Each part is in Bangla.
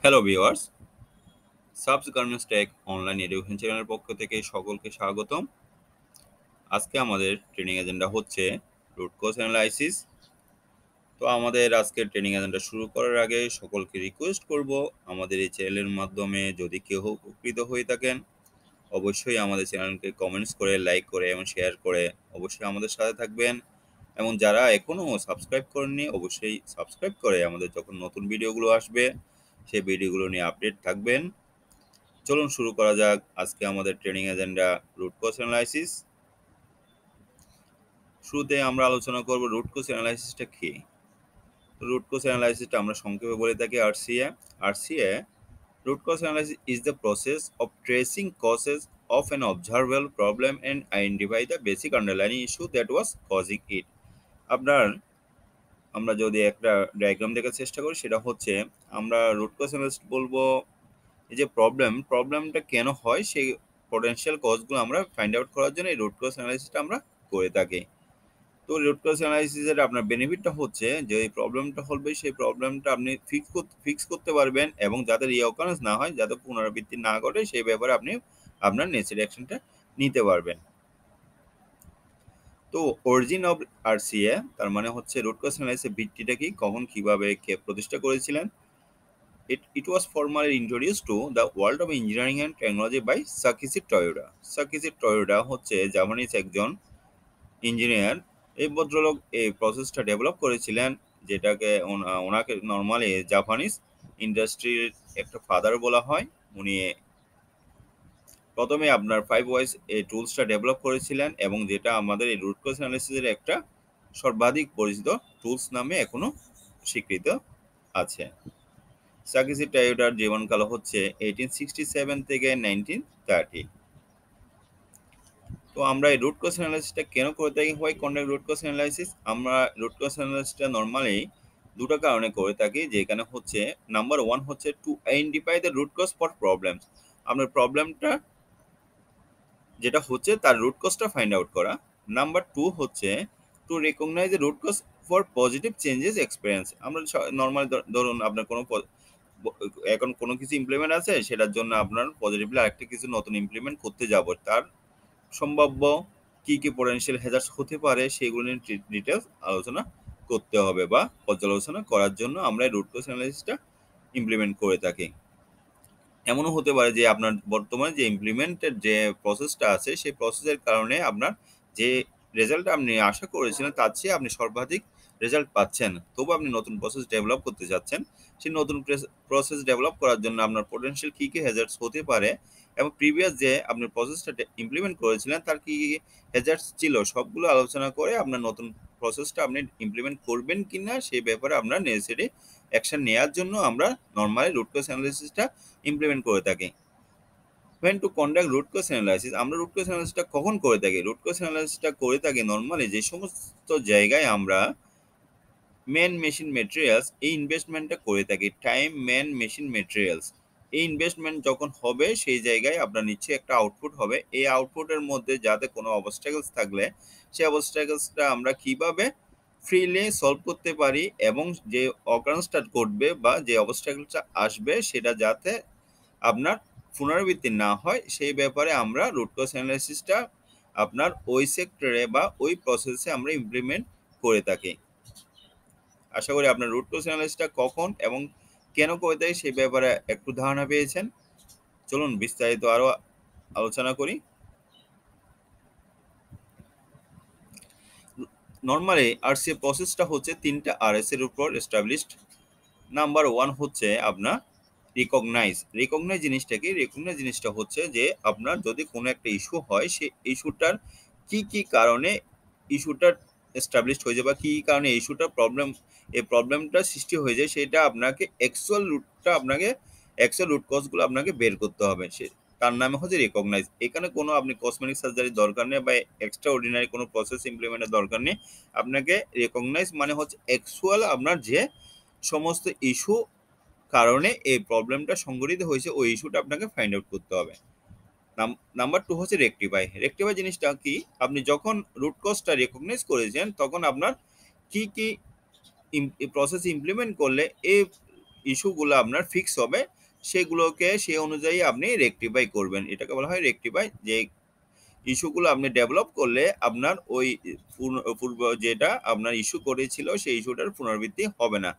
হ্যালো ভিউয়ার্স, সাবস গার্মেন্টস টেক অনলাইন এডুকেশন চ্যানেলের পক্ষ থেকে সকলকে স্বাগতম। আজকে আমাদের ট্রেনিং এজেন্ডা হচ্ছে রুট কজ অ্যানালাইসিস। তো আমাদের আজকের ট্রেনিং এজেন্ডা শুরু করার আগে সকলকে রিকোয়েস্ট করব, আমাদের এই চ্যানেলের মাধ্যমে যদি কেউ উপকৃত হয়ে থাকেন অবশ্যই আমাদের চ্যানেলকে কমেন্টস করে, লাইক করে এবং শেয়ার করে অবশ্যই আমাদের সাথে থাকবেন। এবং যারা এখনও সাবস্ক্রাইব করেননি অবশ্যই সাবস্ক্রাইব করে আমাদের যখন নতুন ভিডিওগুলো আসবে সেই ভিডিওগুলো নিয়ে আপডেট থাকবেন। চলুন শুরু করা যাক আজকে আমাদের training agenda root cause analysis. শুরুতে আমরা আলোচনা করব রুট কজ অ্যানালাইসিসটা কি। রুট কজ অ্যানালাইসিসটা আমরা সংক্ষেপে বলে থাকি RCA. RCA, root cause analysis is the process of tracing causes of an observable problem and identify the basic underlying issue that was causing it. আপনার আমরা যদি একটা ডায়াগ্রাম দেখার চেষ্টা করি সেটা হচ্ছে আমরা রুট কজ অ্যানালাইসিস বলবো এই যে প্রবলেমটা কেন হয় সেই পটেনশিয়াল কজগুলো আমরা ফাইন্ড আউট করার জন্য এই রুট কজ অ্যানালাইসিসটা আমরা করে থাকি। তো রুট কজ অ্যানালাইসিসের আপনার বেনিফিটটা হচ্ছে যে এই প্রবলেমটা হবে সেই প্রবলেমটা আপনি ফিক্স করতে পারবেন এবং যাতে রিঅকারেন্স না হয়, যাতে পুনরাবৃত্তি না ঘটে সেই ব্যাপারে আপনি আপনার নেসেসারি অ্যাকশনটা নিতে পারবেন। তো অরিজিন অফ আরসিএ তার মানে হচ্ছে রুট কজ অ্যানালাইসিসের ভিত্তিটা কি, কখন কিভাবে কে প্রতিষ্ঠা করেছিলেন। It was formally introduced to the world of engineering and technology by Sakichi Toyoda. Sakichi Toyoda হচ্ছে জাপানিজ একজন ইঞ্জিনিয়ার। এই ভদ্রলোক এই প্রসেসটা ডেভেলপ করেছিলেন, যেটাকে ওনাকে নর্মালি জাপানিজ ইন্ডাস্ট্রির একটা ফাদার বলা হয়। উনি প্রথমে আপনার 5 ওয়াইস এই টুলসটা ডেভেলপ করেছিলেন এবং যেটা আমাদের এই রুট কজ অ্যানালিসিসের একটা সর্বাধিক পরিচিত টুলস নামে এখনো স্বীকৃত আছে। সাকিচি টায়োটার জীবনকাল হচ্ছে 1867 থেকে 1930। তো আমরা এই রুট কজ অ্যানালাইসিসটা কেন করে থাকি, why conduct root cause analysis? আমরা রুট কজ অ্যানালাইসিসটা নরমালি দুটো কারণে করে থাকি, যেখানে হচ্ছে নাম্বার ওয়ান হচ্ছে to identify the root cause for problems. আপনার প্রবলেমটা যেটা হচ্ছে তার রুট কজটা ফাইন্ড আউট করা। নাম্বার টু হচ্ছে to recognize the root cause for positive changes experience. আমরা নর্মালি ধরুন আপনার কোনো এখন কোনো কিছু ইমপ্লিমেন্ট আছে, সেটার জন্য আপনার পজিটিভলি আরেকটা কিছু নতুন ইমপ্লিমেন্ট করতে যাব, তার সম্ভাব্য কি পোটেনশিয়াল হ্যাজার্ডস হতে পারে সেগুলো নিয়ে ডিটেলস আলোচনা করতে হবে বা পর্যালোচনা করার জন্য আমরা রুট কজ অ্যানালাইসিসটা ইমপ্লিমেন্ট করে থাকি। এমনও হতে পারে যে আপনার বর্তমানে যে ইমপ্লিমেন্টের যে প্রসেসটা আছে সেই প্রসেসের কারণে আপনার যে রেজাল্ট আপনি আশা করেছিলেন তার চেয়ে আপনি সর্বাধিক রেজাল্ট পাচ্ছেন, তবু আপনি নতুন প্রসেস ডেভেলপ করতে যাচ্ছেন। সেই নতুন প্রসেস ডেভেলপ করার জন্য আপনার পোটেনশিয়াল কী হ্যাজার্ডস হতে পারে এবং প্রিভিয়াস যে আপনি প্রসেসটা ইমপ্লিমেন্ট করেছিলেন তার কী হ্যাজার্ডস ছিল সবগুলো আলোচনা করে আপনার নতুন প্রসেসটা আপনি ইমপ্লিমেন্ট করবেন কি না সেই ব্যাপারে আপনার নেসেসারি অ্যাকশন নেওয়ার জন্য আমরা নর্মালি রুট কজ অ্যানালিসিসটা ইমপ্লিমেন্ট করে থাকি। when to conduct root cause analysis, আমরা রুট কজ অ্যানালাইসিসটা কখন করে থাকি? রুট কজ অ্যানালাইসিসটা করে থাকি নরমালি যে সমস্ত জায়গায় আমরা ম্যান মেশিন ম্যাটেরিয়ালস এই ইনভেস্টমেন্টটা করে থাকি। টাইম, ম্যান, মেশিন, ম্যাটেরিয়ালস এই ইনভেস্টমেন্ট যখন হবে সেই জায়গায় আপনার নিশ্চয়ই একটা আউটপুট হবে। এই আউটপুটের মধ্যে যাতে কোনো অবস্ট্যাকলস থাকলে সেই অবস্ট্যাকলসটা আমরা কিভাবে ফ্রিলি সলভ করতে পারি এবং যে অকারেন্সটা ঘটবে বা যে অবস্ট্যাকলসটা আসবে সেটা যাতে আপনার পুনরাবৃত্তি না হয় সেই ব্যাপারে আমরা রুট কজ অ্যানালাইসিসটা আপনার ওই সেক্টরে বা ওই প্রসেসে আমরা ইমপ্লিমেন্ট করে থাকি। আশা করি আপনার রুট কজ অ্যানালাইসিসটা কখন এবং কেন করে থাকি সেই ব্যাপারে একটু ধারণা পেয়েছেন। চলুন বিস্তারিত আরও আলোচনা করি। নর্মালি আরসিএ প্রসেসটা হচ্ছে তিনটা আরএস এর উপর এস্টাবলিশড। নাম্বার ওয়ান হচ্ছে আপনার রিকগনাইজ জিনিসটা কি? রিকগনাইজ জিনিসটা হচ্ছে যে আপনার যদি কোনো একটা ইস্যু হয় সেই ইস্যুটার কি কারণে ইস্যুটা এস্টাবলিশড হয়ে যায় বা কী কারণে ইস্যুটা এই প্রবলেমটা সৃষ্টি হয়ে যায় সেটা আপনাকে অ্যাকচুয়াল রুট কজগুলো আপনাকে বের করতে হবে। সে তার নামে হচ্ছে রিকগনাইজ। এখানে কোনো আপনি কসমেটিক সার্জারির দরকার নেই বা এক্সট্রা অর্ডিনারি কোনো প্রসেস ইমপ্লিমেন্টের দরকার নেই। আপনাকে রিকগনাইজ মানে হচ্ছে অ্যাকচুয়াল আপনার যে সমস্ত ইস্যু কারণে এই প্রবলেমটা সংঘটিত হয়েছে ওই ইস্যুটা আপনাকে ফাইন্ড আউট করতে হবে। নাম্বার টু হচ্ছে রেকটিফাই জিনিসটা কি? আপনি যখন রুট কজটা রেকগনাইজ করেছেন তখন আপনার কি প্রসেস ইমপ্লিমেন্ট করলে এই ইস্যুগুলো আপনার ফিক্স হবে সেগুলোকে সেই অনুযায়ী আপনি রেকটিফাই করবেন। এটাকে বলা হয় রেকটিফাই, যে ইস্যুগুলো আপনি ডেভেলপ করলে আপনার ওই পূর্ব যেটা আপনার ইস্যু করেছিল সেই ইস্যুটার পুনরাবৃত্তি হবে না।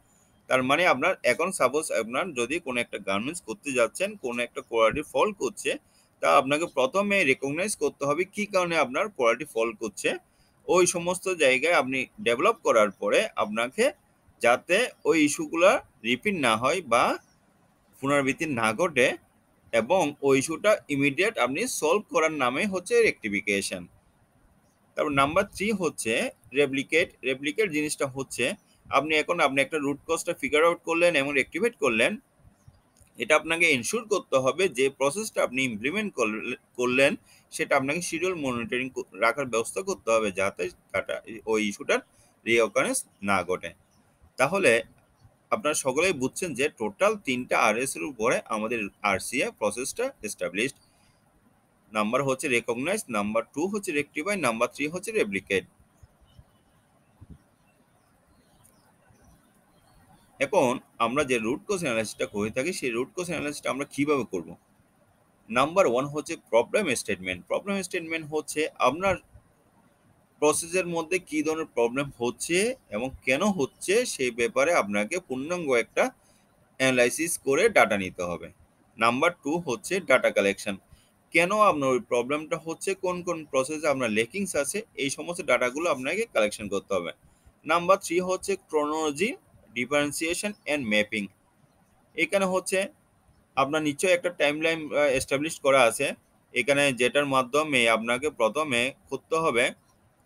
তার মানে আপনার এখন সাপোজ আপনার যদি কোনো একটা গার্মেন্টস করতে যাচ্ছেন, কোনো একটা কোয়ালিটি ফল্ট করছে, তা আপনাকে প্রথমে রেকগনাইজ করতে হবে কি কারণে আপনার কোয়ালিটি ফল্ট করছে। ওই সমস্ত জায়গায় আপনি ডেভেলপ করার পরে আপনাকে যাতে ওই ইস্যুগুলা রিপিট না হয় বা পুনরাবৃত্তি না ঘটে, এবং ওই ইস্যুটা ইমিডিয়েট আপনি সলভ করার নামে হচ্ছে রেকটিফিকেশন। তারপর নাম্বার 3 হচ্ছে রেপ্লিকেট। রেপ্লিকেট জিনিসটা হচ্ছে আপনি একটা রুট কজটা ফিগার আউট করলেন এবং রেক্টিভেট করলেন। এটা আপনাকে এনশিওর করতে হবে যে প্রসেসটা আপনি ইমপ্লিমেন্ট করলেন সেটা আপনাকে শিডিউল মনিটরিং রাখার ব্যবস্থা করতে হবে যাতে ওই ইস্যুটার রিঅকারেন্স না ঘটে। তাহলে আপনারা সকলেই বুঝছেন যে টোটাল 3টা আরএস এর উপরে আমাদের আরসিএ প্রসেসটা এস্টাবলিশড। নাম্বার হচ্ছে রেকগনাইজ, নাম্বার 2 হচ্ছে রেক্টিফাই, নাম্বার 3 হচ্ছে রেপ্লিকেট। এখন আমরা যে রুট কজ অ্যানালাইসিসটা করে থাকি সেই রুট কজ অ্যানালাইসিসটা আমরা কিভাবে করব? নাম্বার 1 হচ্ছে প্রবলেম স্টেটমেন্ট। প্রবলেম স্টেটমেন্ট হচ্ছে আপনার প্রসেসের মধ্যে কি ধরনের প্রবলেম হচ্ছে এবং কেন হচ্ছে সেই ব্যাপারে আপনাকে পূর্ণাঙ্গ একটা অ্যানালাইসিস করে ডাটা নিতে হবে। নাম্বার 2 হচ্ছে ডাটা কালেকশন। কেন আপনার ওই প্রবলেমটা হচ্ছে, কোন কোন প্রসেসে আপনার লেকিংস আছে, এই সমস্ত ডাটাগুলো আপনাকে কালেকশন করতে হবে। নাম্বার 3 হচ্ছে ক্রোনোলজি, ডিফারেন্সিয়েশন অ্যান্ড ম্যাপিং। এখানে হচ্ছে আপনার নিশ্চয়ই একটা টাইমলাইন এস্টাবলিশ করা আছে। এখানে যেটার মাধ্যমে আপনাকে প্রথমে করতে হবে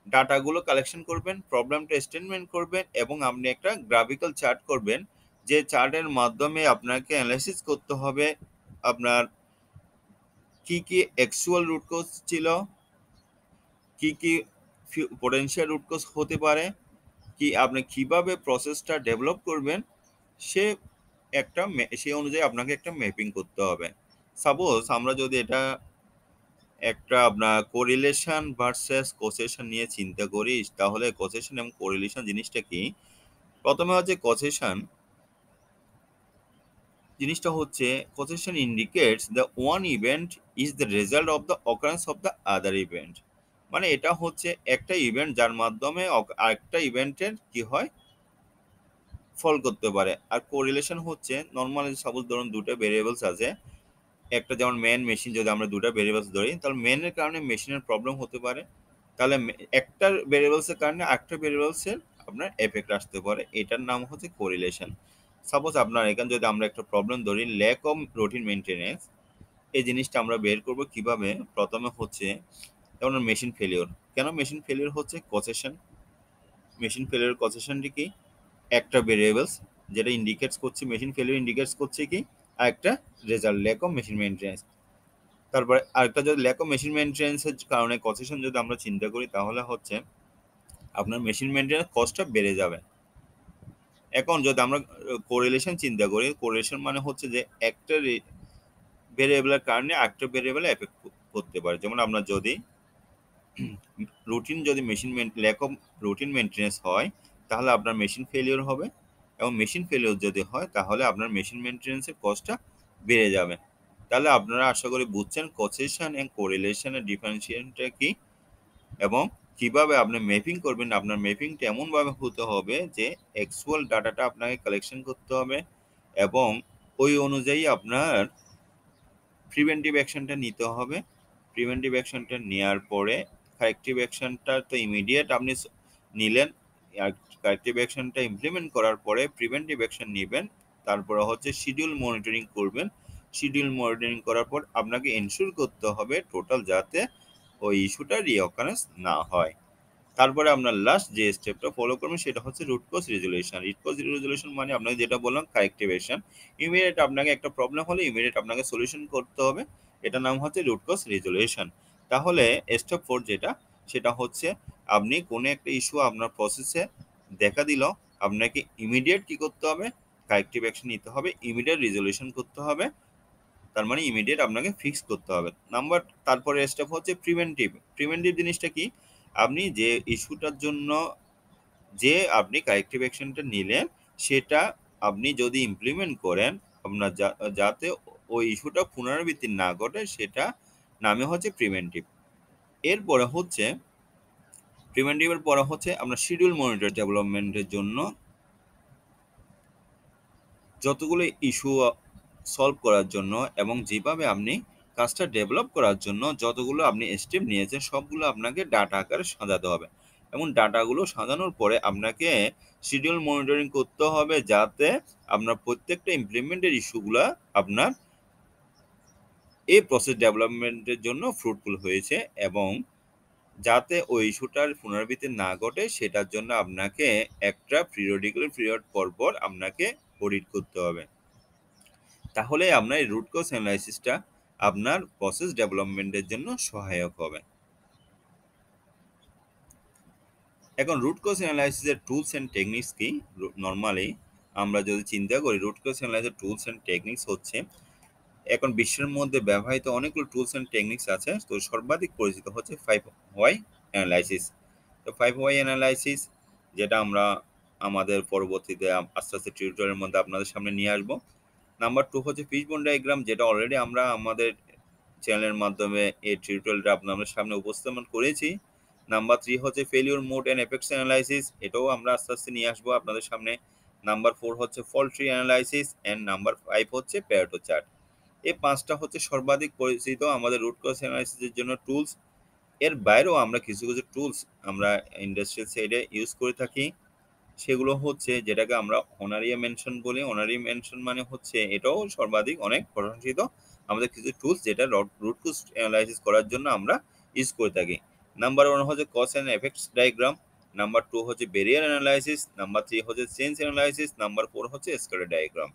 ডাটাগুলো কালেকশন করবেন, প্রবলেমটা স্টেটমেন্ট করবেন এবং আপনি একটা গ্রাফিক্যাল চার্ট করবেন, যে চার্টের মাধ্যমে আপনাকে অ্যানালাইসিস করতে হবে আপনার কি কি অ্যাকচুয়াল রুট কজ ছিল, কি কি পোটেনশিয়াল রুট কজ হতে পারে, কি আপনি কিভাবে প্রসেসটা ডেভেলপ করবেন, সে সেই অনুযায়ী আপনাকে একটা ম্যাপিং করতে হবে। সাপোজ আমরা যদি এটা একটা আপনার কোরিলেশন ভার্সেস কোসেশন নিয়ে চিন্তা করি, তাহলে কোসেশন এবং কোরিলেশন জিনিসটা কি? প্রথমে হচ্ছে কোসেশন জিনিসটা হচ্ছে causation indicates the one event is the result of the occurrence of the other event. মানে এটা হচ্ছে একটা ইভেন্ট যার মাধ্যমে আরেকটা ইভেন্টের কি হয়, ফল করতে পারে। আর কোরিলেশন হচ্ছে নর্মালি সাপোজ ধরুন দুটো ভেরিয়েবলস আছে, একটা যেমন মেন মেশিন, যদি আমরা দুটো ভেরিয়েবলস ধরি তাহলে মেনের কারণে মেশিনের প্রবলেম হতে পারে, তাহলে একটা ভেরিয়েবলসের কারণে আরেকটা ভেরিয়েবলসের আপনার এফেক্ট আসতে পারে, এটার নাম হচ্ছে কোরিলেশন। সাপোজ আপনার এখানে যদি আমরা একটা প্রবলেম ধরি ল্যাক অফ রুটিন মেনটেনেন্স, এই জিনিসটা আমরা বের করব কিভাবে? প্রথমে হচ্ছে যেমন মেশিন ফেলিওর। কেন মেশিন ফেলিওর হচ্ছে? কসেশন। মেশিন ফেলিওর কসেশনটি কি? একটা ভেরিয়েবলস যেটা ইন্ডিকেটস করছে মেশিন ফেলিওর ইন্ডিকেটস করছে কি, আর একটা result lack of machine maintenance. তারপরে আরেকটা যদি ল্যাক অফ মেশিন মেনটেন্সের কারণে কসেশন যদি আমরা চিন্তা করি তাহলে হচ্ছে আপনার মেশিন মেনটেন্স কস্টটা বেড়ে যাবে। এখন যদি আমরা কোরিলেশন চিন্তা করি, কোরিলেশন মানে হচ্ছে যে একটা ভেরিয়েবলের কারণে আরেকটা ভেরিয়েবলে এফেক্ট করতে পারে। যেমন আমরা যদি রুটিন যদি ল্যাক অফ রুটিন মেনটেন্যান্স হয় তাহলে আপনার মেশিন ফেলিওর হবে, এবং মেশিন ফেলিওর যদি হয় তাহলে আপনার মেশিন মেনটেন্যান্সের কস্টটা বেড়ে যাবে। তাহলে আপনারা আশা করি বুঝছেন কসেশন এন্ড কোরিলেশনের ডিফারেন্সিয়েশনটা কি এবং কিভাবে আপনি ম্যাপিং করবেন। আপনার ম্যাপিংটা এমনভাবে হতে হবে যে অ্যাকচুয়াল ডাটাটা আপনাকে কালেকশন করতে হবে এবং ওই অনুযায়ী আপনার প্রিভেন্টিভ অ্যাকশনটা নিতে হবে। প্রিভেন্টিভ অ্যাকশনটা নেওয়ার পরে কারেক্টিভ অ্যাকশনটা তো ইমিডিয়েট আপনি নিলেন, আর কারেক্টিভ অ্যাকশনটা ইমপ্লিমেন্ট করার পরে প্রিভেন্টিভ অ্যাকশন নেবেন, তারপরে হচ্ছে শিডিউল মনিটরিং করবেন। শিডিউল মনিটরিং করার পর আপনাকে এনশিওর করতে হবে টোটাল যাতে ওই ইস্যুটা রিঅকারেন্স না হয়। তারপরে আপনার লাস্ট যে স্টেপটা ফলো করবেন সেটা হচ্ছে root cause resolution. Root cause resolution মানে আপনাকে যেটা বললাম কারেক্টিভ অ্যাকশন। ইমিডিয়েট আপনাকে একটা প্রবলেম হলে ইমিডিয়েট আপনাকে সলিউশন করতে হবে, এটার নাম হচ্ছে রুট কজ রেজুলেশন। তাহলে স্টেপ 4 যেটা, সেটা হচ্ছে আপনি কোনো একটা ইস্যু আপনার প্রসেসে দেখা দিল, আপনাকে ইমিডিয়েট কি করতে হবে? কারেক্টিভ অ্যাকশন নিতে হবে, ইমিডিয়েট রেজুলেশন করতে হবে, তার মানে ইমিডিয়েট আপনাকে ফিক্স করতে হবে। তারপরে স্টেপ হচ্ছে প্রিভেন্টিভ। প্রিভেন্টিভ জিনিসটা কি? আপনি যে ইস্যুটার জন্য যে আপনি কারেক্টিভ অ্যাকশনটা নিলেন সেটা আপনি যদি ইমপ্লিমেন্ট করেন আপনার যাতে ওই ইস্যুটা পুনরাবৃত্তি না ঘটে সেটা নামে হচ্ছে প্রিভেন্টিভ। এরপরে হচ্ছে প্রিভেন্টিভের পরে হচ্ছে আপনার শিডিউল মনিটর ডেভেলপমেন্টের জন্য যতগুলো ইস্যু সলভ করার জন্য এবং যেভাবে আপনি কাজটা ডেভেলপ করার জন্য যতগুলো আপনি স্টেপ নিয়েছেন সবগুলো আপনাকে ডাটা আকারে সাজাতে হবে এবং ডাটাগুলো সাজানোর পরে আপনাকে শিডিউল মনিটরিং করতে হবে যাতে আপনার প্রত্যেকটা ইমপ্লিমেন্টের ইস্যুগুলো আপনার এই প্রসেস ডেভেলপমেন্টের জন্য ফ্রুটফুল হয়েছে এবং যাতে ওই ইস্যুটার পুনরাবৃত্তি না ঘটে সেটার জন্য আপনাকে একটা পিরিয়ড পর আপনাকে অডিট করতে হবে। তাহলে আপনার এই রুট কজ অ্যানালাইসিসটা আপনার প্রসেস ডেভেলপমেন্টের জন্য সহায়ক হবে। এখন রুট কজ অ্যানালাইসিসের টুলস অ্যান্ড টেকনিক্স কি? নর্মালি আমরা যদি চিন্তা করি রুট কজ অ্যানালাইসিসের টুলস অ্যান্ড টেকনিক্স হচ্ছে এখন বিশ্বের মধ্যে ব্যবহৃত অনেকগুলো টুলস অ্যান্ড টেকনিক্স আছে। তো সর্বাধিক পরিচিত হচ্ছে 5 হোয়াই অ্যানালাইসিস। তো 5 হোয়াই অ্যানালাইসিস যেটা আমরা আমাদের পরবর্তীতে আস্তে আস্তে টিউটোরিয়ালের মধ্যে আপনাদের সামনে নিয়ে আসবো। নাম্বার 2 হচ্ছে ফিশবোন ডায়াগ্রাম, যেটা অলরেডি আমরা আমাদের চ্যানেলের মাধ্যমে এই টিউটোরিয়ালটা আপনাদের সামনে উপস্থাপন করেছি। নাম্বার 3 হচ্ছে failure mode and effects analysis, এটাও আমরা আস্তে আস্তে নিয়ে আসবো আপনাদের সামনে। নাম্বার 4 হচ্ছে fault tree analysis and number 5 হচ্ছে প্যারেটো চার্ট। এই 5টা হচ্ছে সর্বাধিক পরিচিত আমাদের রুট কজ অ্যানালাইসিসের জন্য টুলস। এর বাইরেও আমরা কিছু কিছু টুলস আমরা ইন্ডাস্ট্রিয়াল সাইডে ইউজ করে থাকি। সেগুলো হচ্ছে যেটাকে আমরা অনারিয়া মেনশন বলি। অনারিয়া মেনশন মানে হচ্ছে এটাও সর্বাধিক অনেক প্রশংসিত আমাদের কিছু টুলস যেটা রুট কজ অ্যানালাইসিস করার জন্য আমরা ইউজ করে থাকি। নাম্বার 1 হচ্ছে cause and effects diagram, number 2 হচ্ছে ব্যারিয়ার অ্যানালাইসিস, নাম্বার 3 হচ্ছে চেঞ্জ অ্যানালাইসিস, নাম্বার 4 হচ্ছে স্কেলার ডায়াগ্রাম।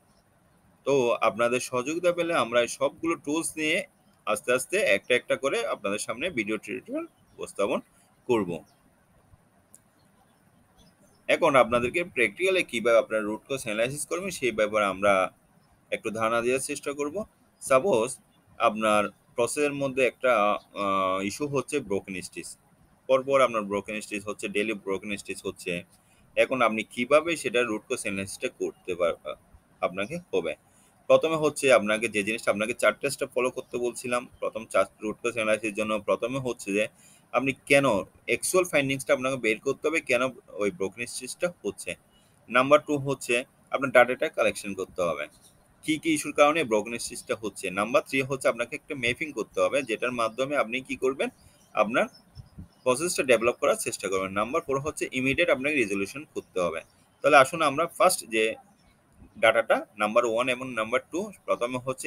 তো আপনাদের সহযোগিতা পেলে আমরা এই সবগুলো টুলস নিয়ে আস্তে আস্তে একটা একটা করে আপনাদের সামনে ভিডিও টিউটোরিয়াল উপস্থাপন করব। এখন আপনাদেরকে প্র্যাকটিক্যালি কিভাবে আপনারা রুট কজ অ্যানালাইসিস করবেন সেই ব্যাপারে আমরা একটু ধারণা দেওয়ার চেষ্টা করব। সাপোজ আপনার প্রসেসের মধ্যে একটা ইস্যু হচ্ছে ব্রোকেন স্টিচ, পরপর আপনার ব্রোকেন স্টিচ হচ্ছে, ডেইলি ব্রোকেন স্টিচ হচ্ছে। এখন আপনি কিভাবে সেটা রুট কজ অ্যানালাইসিসটা করতে আপনাকে হবে। প্রথমে হচ্ছে আপনাকে যে জিনিসটা আপনাকে 4টা স্টেপ ফলো করতে বলছিলাম প্রথম রুট কজ অ্যানালাইসিসের জন্য, প্রথমে হচ্ছে যে আপনি কেন অ্যাকচুয়াল ফাইন্ডিংসটা আপনাকে বের করতে হবে কেন ওই ব্রোকেন স্টিচটা হচ্ছে। নাম্বার 2 হচ্ছে আপনার ডাটাটা কালেকশন করতে হবে কি কি ইস্যুর কারণে ব্রোকেন স্টিচটা হচ্ছে। নাম্বার 3 হচ্ছে আপনাকে একটা ম্যাপিং করতে হবে যেটার মাধ্যমে আপনি কি করবেন আপনার প্রসেসটা ডেভেলপ করার চেষ্টা করবেন। নাম্বার 4 হচ্ছে ইমিডিয়েট আপনাকে রেজলিউশন করতে হবে। তাহলে আসুন আমরা ফার্স্ট যে ডাটাটা নাম্বার 1 এবং নাম্বার 2, প্রথমে হচ্ছে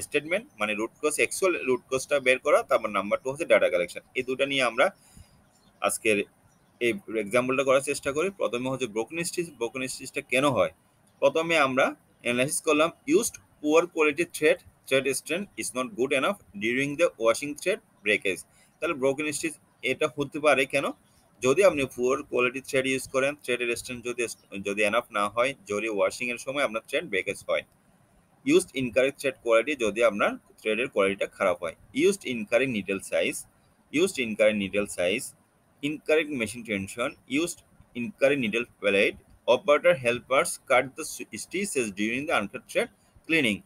স্টেটমেন্ট মানে রুট কজ অ্যাকচুয়াল রুট কজটা বের করা, তারপর নাম্বার 2 হচ্ছে ডাটা কালেকশন। এই দুটো নিয়ে আমরা আজকের এই এক্সাম্পলটা করার চেষ্টা করি। প্রথমে হচ্ছে ব্রোকেন স্টিচটা কেন হয়। প্রথমে আমরা অ্যানালাইসিস করলাম used poor quality thread strength is not good enough during the washing thread breakage. তাহলে ব্রোকেন স্টিচ এটা হতে পারে কেন, যদি আপনি পুয়ার কোয়ালিটি থ্রেড ইউজ করেন, থ্রেডের স্ট্রেন্থ যদি এনাফ না হয়, যদি ওয়াশিং এর সময় আপনার থ্রেড ব্রেকেজ হয়। ইউজড ইনকারেক্ট থ্রেড কোয়ালিটি, যদি আপনার থ্রেডের কোয়ালিটিটা খারাপ হয়। Used incorrect needle size, incorrect machine tension, used incorrect needle palette, operator helpers cut the stitches during the uncut thread cleaning,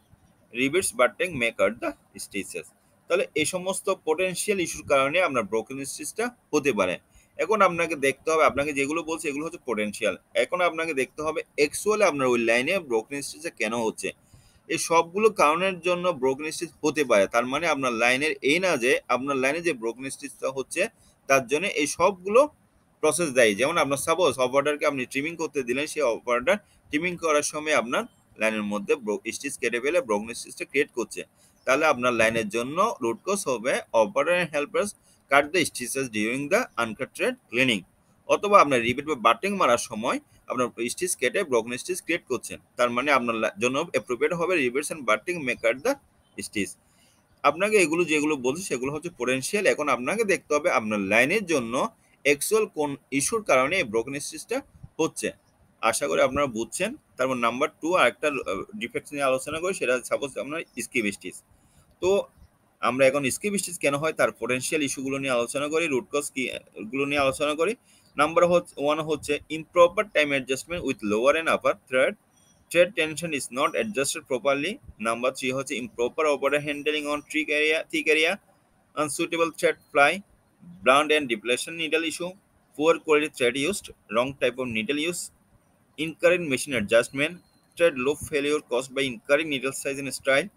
rivets butting may cut the stitches। তাহলে এই সমস্ত পোটেনশিয়াল ইস্যুর কারণে আপনার ব্রোকেন স্টিচটা হতে পারে। এখন আপনাকে দেখতে হবে, আপনাকে যেগুলো বলছে এগুলো হচ্ছে পোটেনশিয়াল, এখন আপনাকে দেখতে হবে অ্যাকচুয়ালি আপনার ওই লাইনে ব্রোকেন স্টিচটা কেন হচ্ছে। এই সবগুলো কারণের জন্য ব্রোকেন স্টিচ হতে পারে, তার মানে আপনার লাইনের এই না যে আপনার লাইনে যে ব্রোকেন স্টিচটা হচ্ছে তার জন্য এই সবগুলো প্রসেস দায়ী। যেমন আপনার সাপোজ অপারেটরকে আপনি ট্রিমিং করতে দিলেন, সেই অপারেটর ট্রিমিং করার সময় আপনার লাইনের মধ্যে স্টিচ কেটে ফেলে ব্রোকেন স্টিচটা ক্রিয়েট করছে। তাহলে আপনার লাইনের জন্য রুট কজ হবে operator helpers cut the stitches during the uncut thread cleaning, অথবা আপনার রিবেট বা বাটিং মারার সময় আপনার স্টিচ কেটে ব্রোকেন স্টিচ ক্রিয়েট করছেন, তার মানে আপনার জন্য অ্যাপ্রোপ্রিয়েট হবে rebates and butting may cut the stitch. আপনাকে এগুলো যেগুলো বলছি সেগুলো হচ্ছে পোটেনশিয়াল। এখন আপনাকে দেখতে হবে আপনার লাইনের জন্য অ্যাকচুয়াল কোন ইস্যুর কারণে এই ব্রোকেন স্টিচটা হচ্ছে। আশা করি আপনারা বুঝছেন। তারপর নাম্বার 2 আরেকটা ডিফেক্টস নিয়ে আলোচনা করি, সেটা সাপোজ আপনার স্কিপ স্টিচ। তো আমরা এখন স্কিপ স্টিচ কেন হয় তার পোটেনশিয়াল ইস্যুগুলো নিয়ে আলোচনা করি, রুট কজ কি গুলো নিয়ে আলোচনা করি। নাম্বার 1 হচ্ছে improper time adjustment with lower and upper thread trade tension is not adjusted properly. Number 3 হচ্ছে improper operator handling on thick area, unsuitable thread fly, blunt and depletion needle issue, poor quality thread used, wrong type of needle use, incorrect machine adjustment, thread loop failure caused by incorrect needle size and style,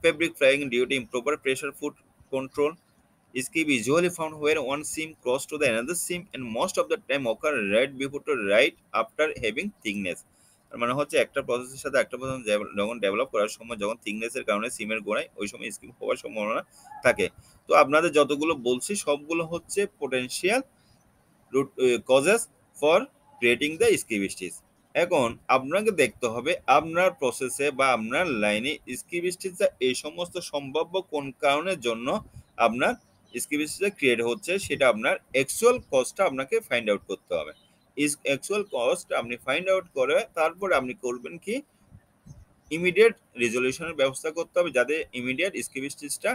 fabric flying due to improper pressure foot control. Skip is usually found where one seam cross to the another seam and most of the time occur right before to right after having thickness. তার মানে হচ্ছে একটা প্রসেসের সাথে একটা প্রসেস যখন ডেভেলপ করার সময় যখন থিকনেসের কারণে সিমের গোড়ায় ওই সময় স্কিপ হওয়ার সম্ভাবনা থাকে। তো আপনাদের যতগুলো বলছি সবগুলো হচ্ছে potential root causes for creating the skip stitch. এখন আপনাকে দেখতে হবে আপনার প্রসেসে বা আপনার লাইনে স্কিপ স্টিচটা এই সমস্ত সম্ভাব্য কোন কারণের জন্য আপনার স্কিপ স্টিচটা ক্রিয়েট হচ্ছে সেটা আপনার অ্যাকচুয়াল কজটা আপনাকে ফাইন্ড আউট করতে হবে। অ্যাকচুয়াল কজটা আপনি ফাইন্ড আউট করে তারপরে আপনি করবেন কি ইমিডিয়েট রেজলিউশনের ব্যবস্থা করতে হবে যাতে ইমিডিয়েট স্কিপ স্টিচটা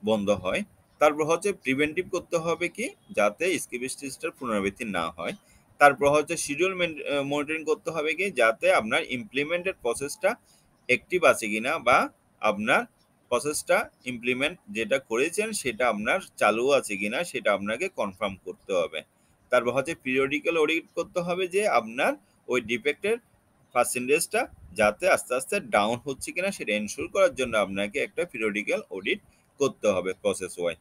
বন্ধ হয়। তারপর হচ্ছে প্রিভেন্টিভ করতে হবে কি যাতে স্কিপ স্টিচটার পুনরাবৃত্তি না হয়। তারপর হচ্ছে শিডিউল মনিটরিং করতে হবে কি যাতে আপনার ইমপ্লিমেন্টেড প্রসেসটা অ্যাক্টিভ আছে কিনা বা আপনার প্রসেসটা ইমপ্লিমেন্ট যেটা করেছেন সেটা আপনার চালু আছে কিনা সেটা আপনাকে কনফার্ম করতে হবে। তারপর হচ্ছে পিরিয়ডিক্যাল অডিট করতে হবে যে আপনার ওই ডিফেক্টের পার্সেন্টেজটা যাতে আস্তে আস্তে ডাউন হচ্ছে কিনা সেটা এনশিওর করার জন্য আপনাকে একটা পিরিয়ডিক্যাল অডিট করতে হবে প্রসেস ওয়াইজ।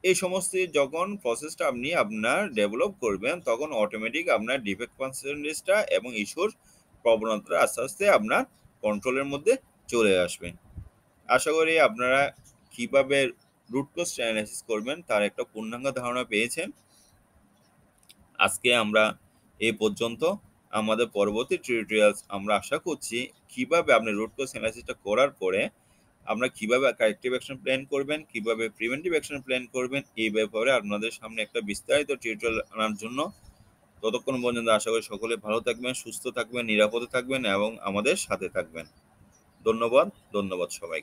এই সমস্ত যখন প্রসেসটা আপনি আপনার ডেভেলপ করবেন তখন অটোমেটিক আপনার ডিফেক্ট পার্সেন্টেজটা এবং ইস্যুর প্রবণতাটা আস্তে আস্তে আপনার কন্ট্রোলের মধ্যে চলে আসবে। আশা করি আপনারা কিভাবে রুট কজ অ্যানালাইসিস করবেন তার একটা পূর্ণাঙ্গ ধারণা পেয়েছেন। আজকে আমরা এই পর্যন্ত। আমাদের পরবর্তী টিউটোরিয়ালস আমরা আশা করছি কিভাবে আপনি রুট কজ অ্যানালাইসিসটা করার পরে আপনারা কিভাবে কারেক্টিভ অ্যাকশন প্ল্যান করবেন, কিভাবে প্রিভেন্টিভ অ্যাকশন প্ল্যান করবেন এই ব্যাপারে আপনাদের সামনে একটা বিস্তারিত টিউটোরিয়াল আনার জন্য। ততক্ষণ পর্যন্ত আশা করি সকলে ভালো থাকবেন, সুস্থ থাকবেন, নিরাপদে থাকবেন এবং আমাদের সাথে থাকবেন। ধন্যবাদ সবাইকে।